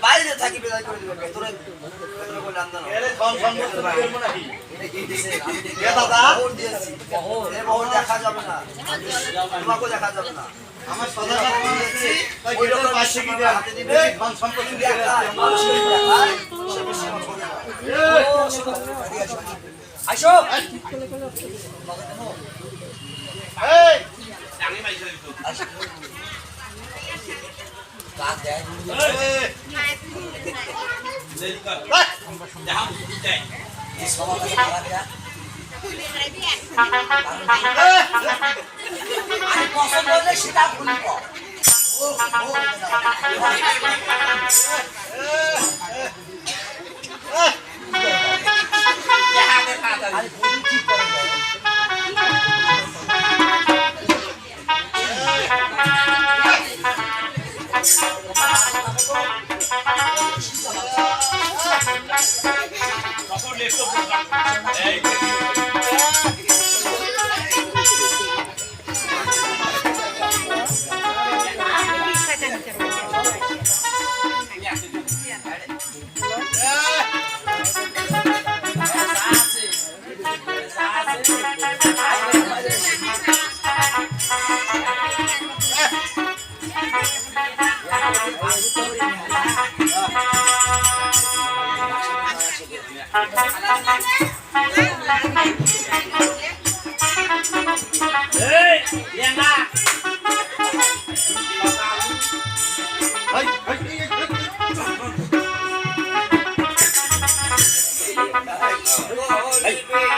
বাইরে থাকি বিদায় করে দিবেন ভেতরে ভেতরে কোন রান্না এরে কম কম করতে পারবো নাকি এটা কি দিছে এ দাদা বহর দিয়েছি এ বহর দেখা যাবে না তোমাকে দেখা যাবে না আমার সদা দিয়েছি ওই লোকের পাশে কি দেন হাতে দিবে কম সম্পত্তি দিয়ে আসো এই জানি মাইছে আসো কাজ দেয় এই কর যাও যাই এই সমাজে খারাপ যা আমি পছন্দ হলে সেটা ভুলি কর আরে ভুলি ঠিক করে Hey!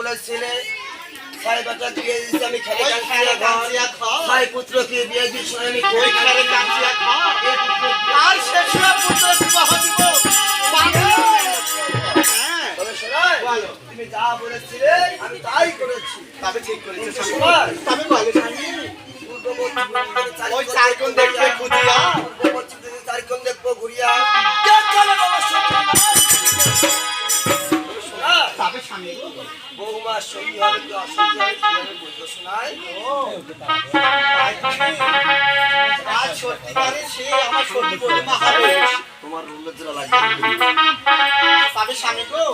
বলেছিলে ভাই বাটা দিয়ে দিছি আমি খেলে কাঞ্চিয়া খা ভাই পুত্রকে বিয়ে দিছি আমি কই খেলে কাঞ্চিয়া খা আর শেষে পুত্র বিবাহ দিব হ্যাঁ তবে শোনাই বলো তুমি যা বলেছিলে আমি তাই করেছি তবে ঠিক করেছি শোনাই তবে বলো আমি ওই চার কোণ দেখতে খুঁজিয়া চার কোণ দেখবো ঘুরিয়া কে চলে বাবা তবে স্বামী বৌমা সঙ্গী হবে তো অসঙ্গী হবে কিভাবে বলতো শোনাই আজ সত্যিকারে সে আমার সত্যি বৌমা হবে তোমার লজ্জা লাগবে তবে স্বামী গো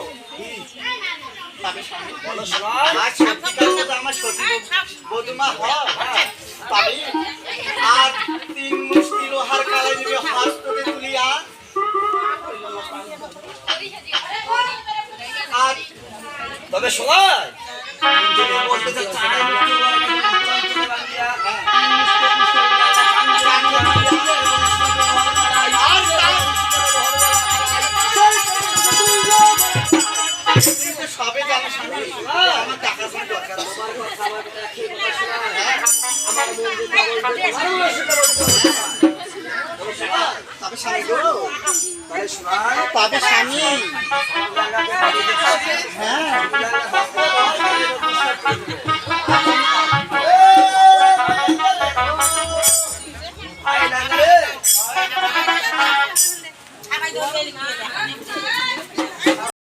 তবে স্বামী বলো শোনাই আজ সত্যিকারে আমার সত্যি বৌমা হয় তবে আর 3 মুষ্টি লোহার কালাই দিবে হাততে তুলিয়া আর তবে শোনাই তুমি বলতে চাচ্ছ সবে জানো আমার টাকা দরকার তবে স্বামী গো তবে স্বামী হ্যাঁ